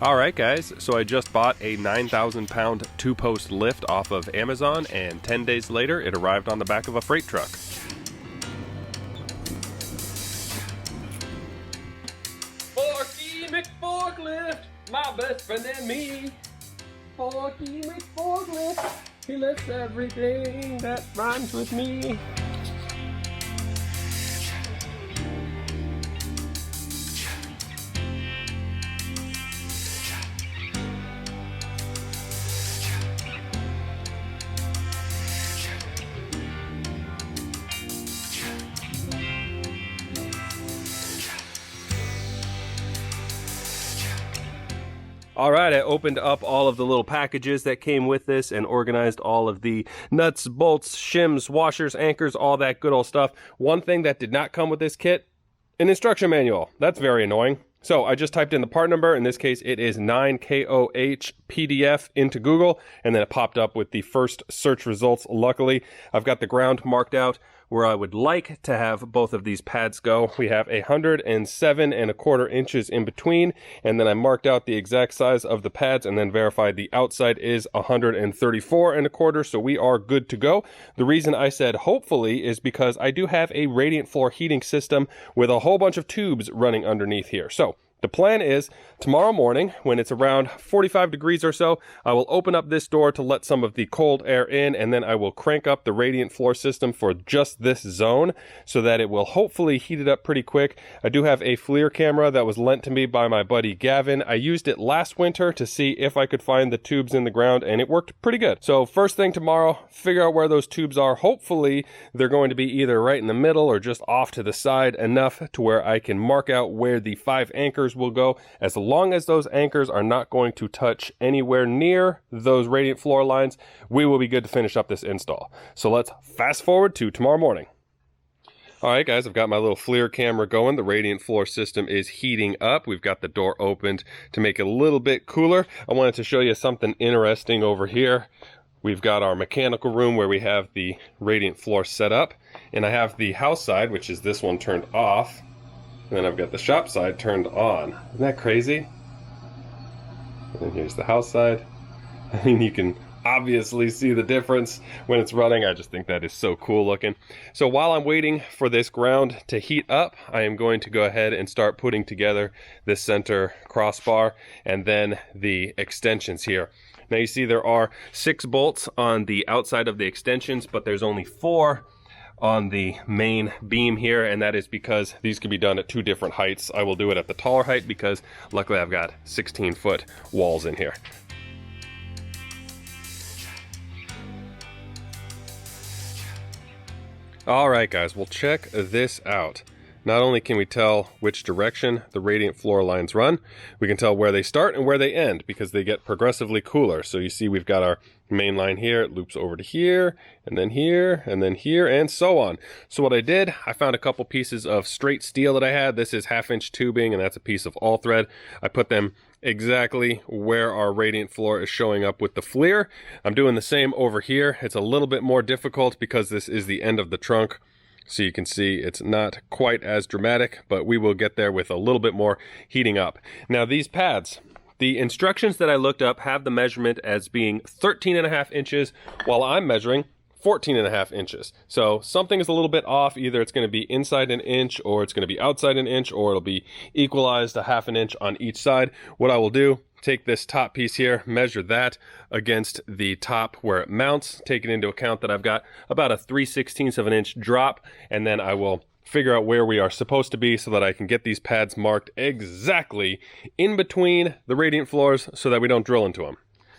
Alright guys, so I just bought a 9,000 pound 2-post lift off of Amazon, and 10 days later it arrived on the back of a freight truck. Forky McForklift, my best friend and me. Forky McForklift, he lifts everything that rhymes with me. Alright, I opened up all of the little packages that came with this and organized all of the nuts, bolts, shims, washers, anchors, all that good old stuff. One thing that did not come with this kit, an instruction manual. That's very annoying. So I just typed in the part number. In this case, it is 9KOH PDF into Google, and then it popped up with the first search results. Luckily, I've got the ground marked out where I would like to have both of these pads go. We have 107.25 inches in between, and then I marked out the exact size of the pads and then verified the outside is 134.25, so we are good to go. The reason I said hopefully is because I do have a radiant floor heating system with a whole bunch of tubes running underneath here. So the plan is tomorrow morning, when it's around 45 degrees or so, I will open up this door to let some of the cold air in, and then I will crank up the radiant floor system for just this zone so that it will hopefully heat it up pretty quick. I do have a FLIR camera that was lent to me by my buddy Gavin. I used it last winter to see if I could find the tubes in the ground, and it worked pretty good. So first thing tomorrow, figure out where those tubes are. Hopefully they're going to be either right in the middle or just off to the side enough to where I can mark out where the 5 anchors will go. As long as those anchors are not going to touch anywhere near those radiant floor lines, we will be good to finish up this install. So let's fast forward to tomorrow morning. Alright guys, I've got my little FLIR camera going. The radiant floor system is heating up. We've got the door opened to make it a little bit cooler. I wanted to show you something interesting over here. We've got our mechanical room where we have the radiant floor set up, and I have the house side, which is this one, turned off. And then I've got the shop side turned on. Isn't that crazy? And then here's the house side. I mean, you can obviously see the difference when it's running. I just think that is so cool looking. So while I'm waiting for this ground to heat up, I am going to go ahead and start putting together this center crossbar and then the extensions here. Now you see there are 6 bolts on the outside of the extensions, but there's only 4 on the main beam here, and that is because these can be done at 2 different heights. I will do it at the taller height because luckily I've got 16-foot walls in here. Alright guys, well check this out. Not only can we tell which direction the radiant floor lines run, we can tell where they start and where they end because they get progressively cooler. So you see we've got our main line here, it loops over to here, and then here, and then here, and so on. So what I did, I found a couple pieces of straight steel that I had. This is 1/2-inch tubing, and that's a piece of all thread. I put them exactly where our radiant floor is showing up with the FLIR. I'm doing the same over here. It's a little bit more difficult because this is the end of the trunk. So you can see it's not quite as dramatic, but we will get there with a little bit more heating up. Now these pads, the instructions that I looked up have the measurement as being 13.5 inches, while I'm measuring 14.5 inches. So something is a little bit off. Either it's going to be inside an inch, or it's going to be outside an inch, or it'll be equalized 1/2 inch on each side. What I will do, take this top piece here, measure that against the top where it mounts, taking into account that I've got about a 3/16 of an inch drop, and then I will figure out where we are supposed to be so that I can get these pads marked exactly in between the radiant floors so that we don't drill into them.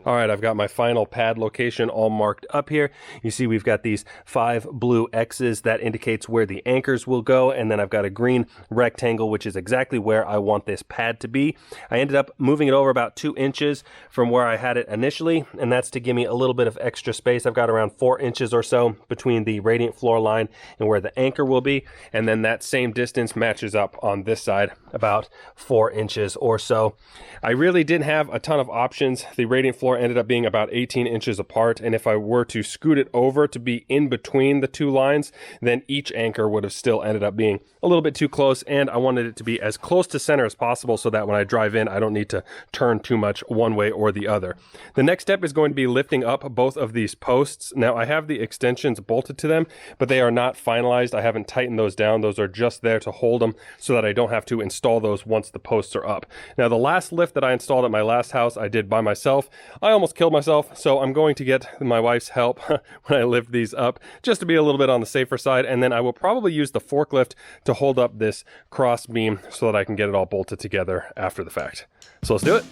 All right, I've got my final pad location all marked up here. You see we've got these 5 blue X's that indicates where the anchors will go, and then I've got a green rectangle, which is exactly where I want this pad to be. I ended up moving it over about 2 inches from where I had it initially, and that's to give me a little bit of extra space. I've got around 4 inches or so between the radiant floor line and where the anchor will be, and then that same distance matches up on this side, about 4 inches or so. I really didn't have a ton of options. The radiant floor floor ended up being about 18 inches apart, and if I were to scoot it over to be in between the two lines, then each anchor would have still ended up being a little bit too close, and I wanted it to be as close to center as possible so that when I drive in, I don't need to turn too much one way or the other. The next step is going to be lifting up both of these posts. Now, I have the extensions bolted to them, but they are not finalized. I haven't tightened those down. Those are just there to hold them so that I don't have to install those once the posts are up. Now, the last lift that I installed at my last house, I did by myself. I almost killed myself, so I'm going to get my wife's help when I lift these up, just to be a little bit on the safer side, and then I will probably use the forklift to hold up this cross beam so that I can get it all bolted together after the fact. So let's do it.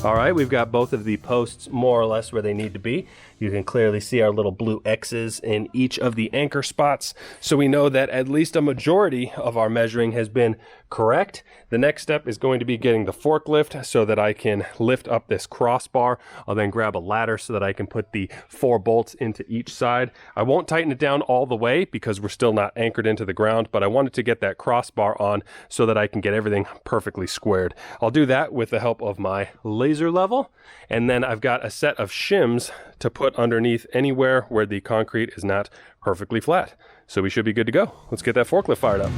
All right, we've got both of the posts more or less where they need to be. You can clearly see our little blue X's in each of the anchor spots, so we know that at least a majority of our measuring has been correct. The next step is going to be getting the forklift so that I can lift up this crossbar. I'll then grab a ladder so that I can put the 4 bolts into each side. I won't tighten it down all the way because we're still not anchored into the ground, but I wanted to get that crossbar on so that I can get everything perfectly squared. I'll do that with the help of my laser level, and then I've got a set of shims to put underneath anywhere where the concrete is not perfectly flat. So we should be good to go. Let's get that forklift fired up.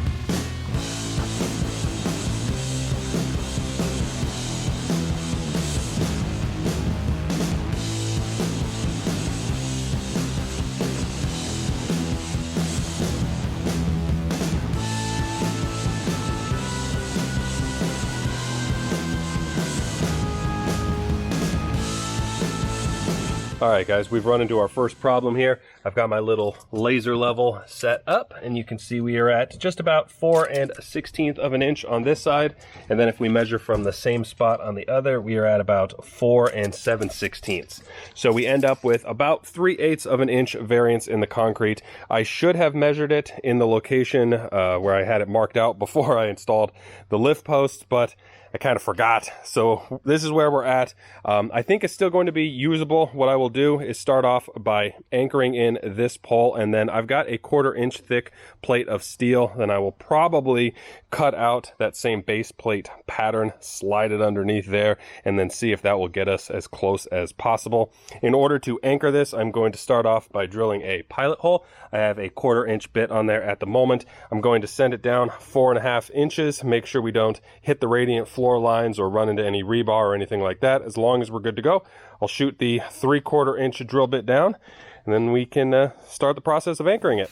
All right, guys, we've run into our first problem here. I've got my little laser level set up, and you can see we are at just about 4 1/16 of an inch on this side. And then if we measure from the same spot on the other, we are at about 4 7/16. So we end up with about 3/8 of an inch variance in the concrete. I should have measured it in the location where I had it marked out before I installed the lift posts, but I kind of forgot. So this is where we're at. I think it's still going to be usable. What I will do is start off by anchoring in this pole, and then I've got a 1/4 inch thick plate of steel. Then I will probably cut out that same base plate pattern, slide it underneath there, and then see if that will get us as close as possible. In order to anchor this, I'm going to start off by drilling a pilot hole. I have a 1/4 inch bit on there at the moment. I'm going to send it down 4 1/2 inches. Make sure we don't hit the radiant floor lines or run into any rebar or anything like that. As long as we're good to go, I'll shoot the 3/4 inch drill bit down, and then we can start the process of anchoring it.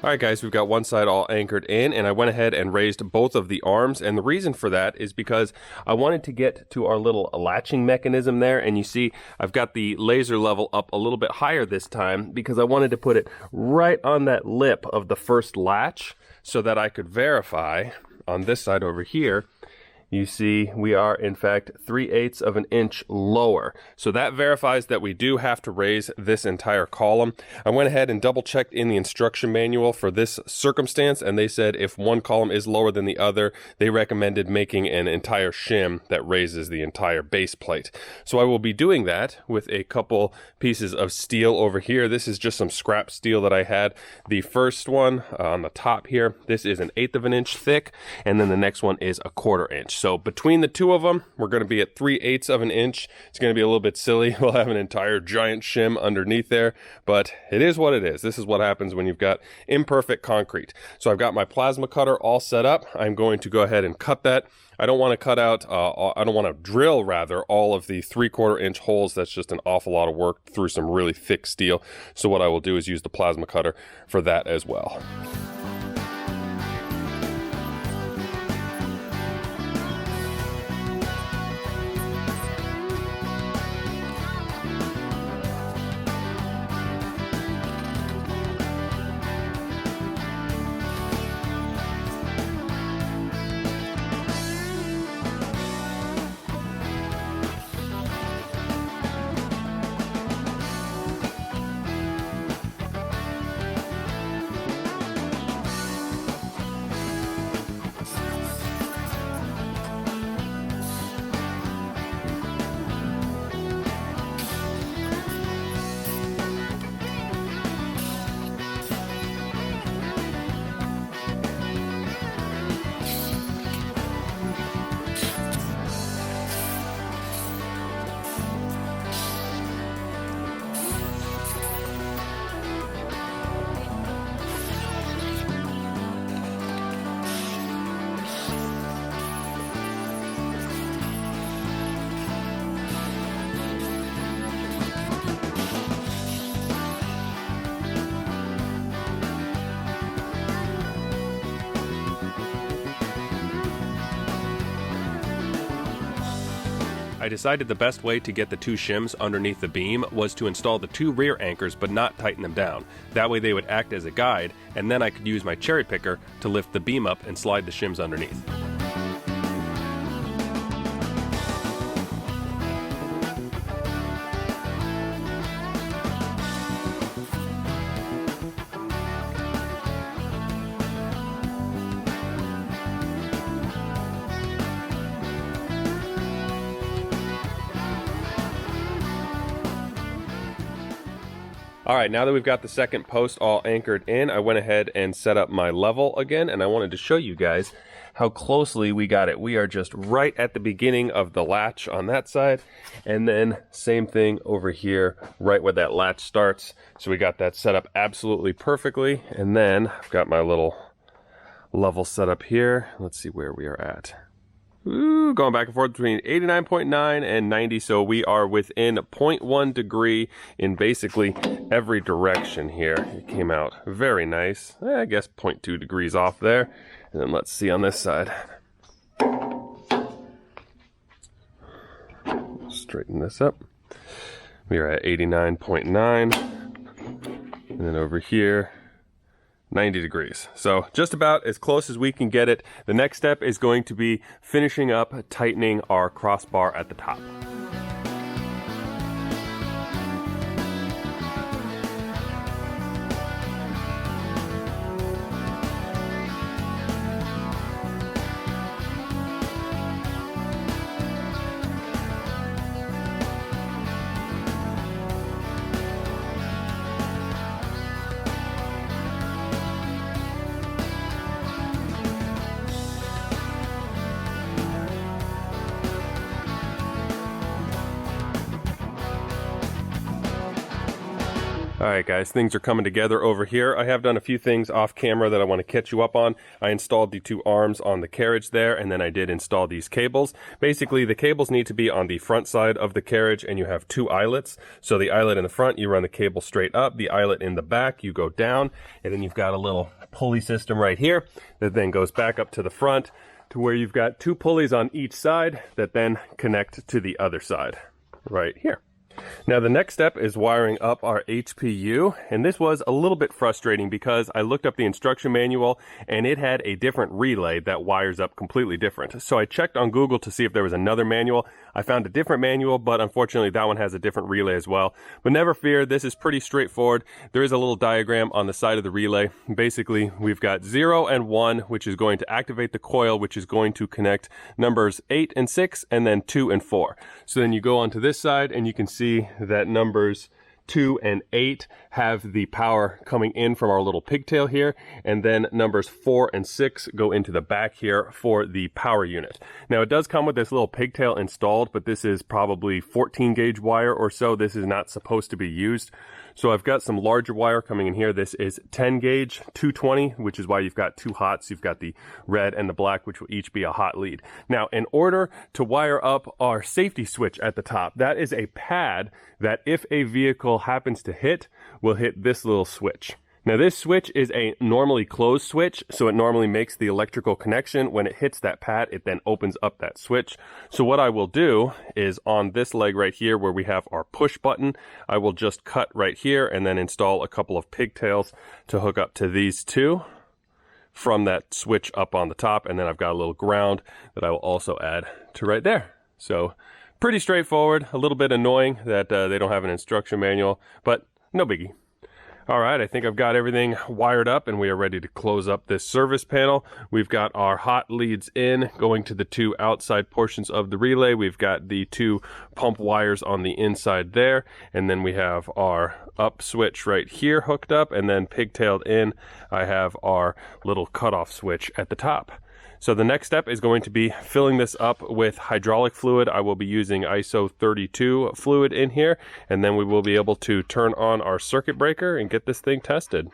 All right, guys, we've got one side all anchored in, and I went ahead and raised both of the arms, and the reason for that is because I wanted to get to our little latching mechanism there, and you see I've got the laser level up a little bit higher this time because I wanted to put it right on that lip of the first latch so that I could verify on this side over here. You see, we are in fact 3/8 of an inch lower. So that verifies that we do have to raise this entire column. I went ahead and double checked in the instruction manual for this circumstance, and they said if one column is lower than the other, they recommended making an entire shim that raises the entire base plate. So I will be doing that with a couple pieces of steel over here. This is just some scrap steel that I had. The first one on the top here, this is 1/8 of an inch thick, and then the next one is 1/4 inch. So between the two of them, we're going to be at 3/8 of an inch. It's going to be a little bit silly. We'll have an entire giant shim underneath there, but it is what it is. This is what happens when you've got imperfect concrete. So I've got my plasma cutter all set up. I'm going to go ahead and cut that. I don't want to cut out, I don't want to drill rather, all of the 3/4 inch holes. That's just an awful lot of work through some really thick steel. So what I will do is use the plasma cutter for that as well. I decided the best way to get the two shims underneath the beam was to install the two rear anchors but not tighten them down. That way they would act as a guide, and then I could use my cherry picker to lift the beam up and slide the shims underneath. All right, now that we've got the second post all anchored in, I went ahead and set up my level again, and I wanted to show you guys how closely we got it. We are just right at the beginning of the latch on that side, and then same thing over here, right where that latch starts. So we got that set up absolutely perfectly, and then I've got my little level set up here. Let's see where we are at. Ooh, going back and forth between 89.9 and 90, so we are within 0.1 degree in basically every direction here. It came out very nice. I guess 0.2 degrees off there. And then let's see on this side. Straighten this up. We are at 89.9. And then over here, 90 degrees. So just about as close as we can get it. The next step is going to be finishing up tightening our crossbar at the top. All right, guys, things are coming together over here. I have done a few things off camera that I want to catch you up on. I installed the 2 arms on the carriage there, and then I did install these cables. Basically, the cables need to be on the front side of the carriage, and you have 2 eyelets. So the eyelet in the front, you run the cable straight up. The eyelet in the back, you go down, and then you've got a little pulley system right here that then goes back up to the front to where you've got 2 pulleys on each side that then connect to the other side right here. Now the next step is wiring up our HPU, and this was a little bit frustrating because I looked up the instruction manual and it had a different relay that wires up completely different. So I checked on Google to see if there was another manual. I found a different manual, but unfortunately that one has a different relay as well. But never fear, this is pretty straightforward. There is a little diagram on the side of the relay. Basically, we've got 0 and 1, which is going to activate the coil, which is going to connect numbers 8 and 6, and then 2 and 4. So then you go onto this side and you can see that numbers 2 and 8 have the power coming in from our little pigtail here, and then numbers 4 and 6 go into the back here for the power unit. Now it does come with this little pigtail installed, but this is probably 14 gauge wire or so. This is not supposed to be used. So I've got some larger wire coming in here. This is 10 gauge 220, which is why you've got 2 hots. You've got the red and the black, which will each be a hot lead. Now, in order to wire up our safety switch at the top, that is a pad that if a vehicle happens to hit, will hit this little switch. Now this switch is a normally closed switch, so it normally makes the electrical connection. When it hits that pad, it then opens up that switch. So what I will do is on this leg right here where we have our push button, I will just cut right here and then install a couple of pigtails to hook up to these 2 from that switch up on the top, and then I've got a little ground that I will also add to right there. So pretty straightforward, a little bit annoying that they don't have an instruction manual, but no biggie. All right, I think I've got everything wired up and we are ready to close up this service panel. We've got our hot leads in going to the 2 outside portions of the relay. We've got the 2 pump wires on the inside there, and then we have our up switch right here hooked up, and then pigtailed in, I have our little cutoff switch at the top. So the next step is going to be filling this up with hydraulic fluid. I will be using ISO 32 fluid in here, and then we will be able to turn on our circuit breaker and get this thing tested.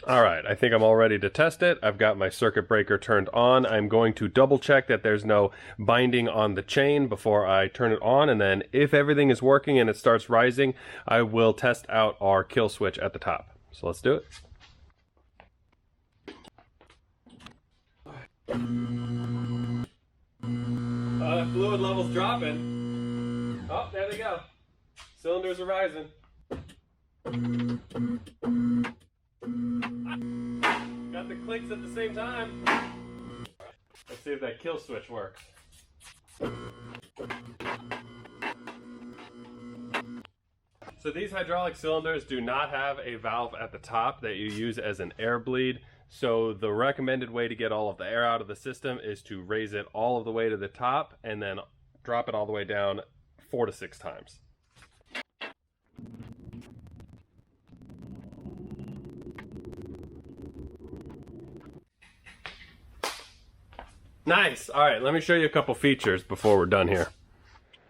All right, I think I'm all ready to test it. I've got my circuit breaker turned on. I'm going to double check that there's no binding on the chain before I turn it on, and then if everything is working and it starts rising, I will test out our kill switch at the top. So let's do it. That fluid level's dropping. Oh, there they go. Cylinders are rising. Got the clicks at the same time. Let's see if that kill switch works. So these hydraulic cylinders do not have a valve at the top that you use as an air bleed. So the recommended way to get all of the air out of the system is to raise it all of the way to the top and then drop it all the way down 4 to 6 times. Nice. All right, let me show you a couple features before we're done here.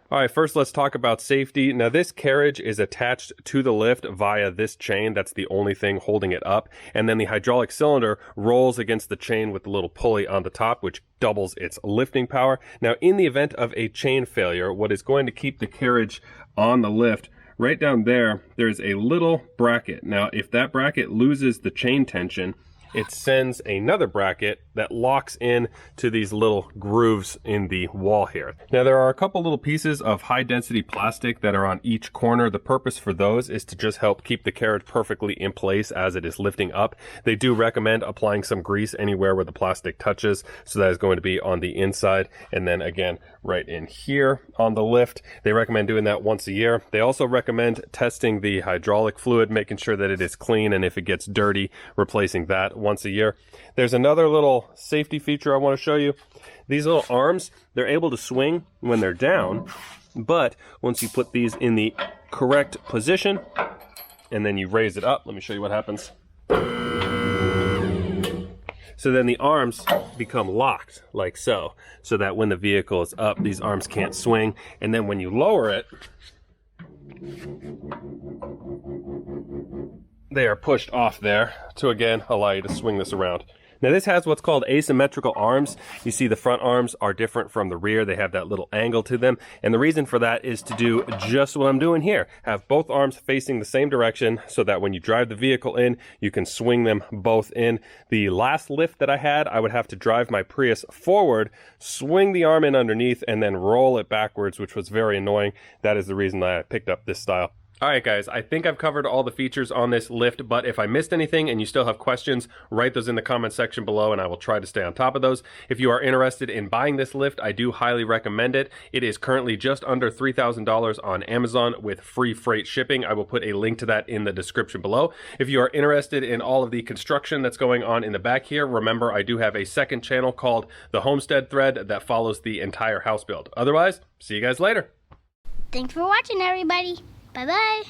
All right, first let's talk about safety. Now this carriage is attached to the lift via this chain. That's the only thing holding it up. And then the hydraulic cylinder rolls against the chain with the little pulley on the top, which doubles its lifting power. Now in the event of a chain failure, what is going to keep the carriage on the lift, right down there, there's a little bracket. Now if that bracket loses the chain tension, it sends another bracket that locks in to these little grooves in the wall here. Now there are a couple little pieces of high density plastic that are on each corner. The purpose for those is to just help keep the carriage perfectly in place as it is lifting up. They do recommend applying some grease anywhere where the plastic touches, so that is going to be on the inside, and then again right in here on the lift. They recommend doing that once a year. They also recommend testing the hydraulic fluid, making sure that it is clean, and if it gets dirty, replacing that once a year. There's another little safety feature I want to show you. These little arms, they're able to swing when they're down, but once you put these in the correct position and then you raise it up, let me show you what happens. So then the arms become locked like so that when the vehicle is up, these arms can't swing. And then when you lower it, they are pushed off there to again allow you to swing this around. Now this has what's called asymmetrical arms. You see the front arms are different from the rear. They have that little angle to them. And the reason for that is to do just what I'm doing here. Have both arms facing the same direction so that when you drive the vehicle in, you can swing them both in. The last lift that I had, I would have to drive my Prius forward, swing the arm in underneath, and then roll it backwards, which was very annoying. That is the reason that I picked up this style. Alright guys, I think I've covered all the features on this lift, but if I missed anything and you still have questions, write those in the comment section below and I will try to stay on top of those. If you are interested in buying this lift, I do highly recommend it. It is currently just under $3,000 on Amazon with free freight shipping. I will put a link to that in the description below. If you are interested in all of the construction that's going on in the back here, remember I do have a second channel called the Homestead Thread that follows the entire house build. Otherwise, see you guys later. Thanks for watching, everybody. Bye-bye.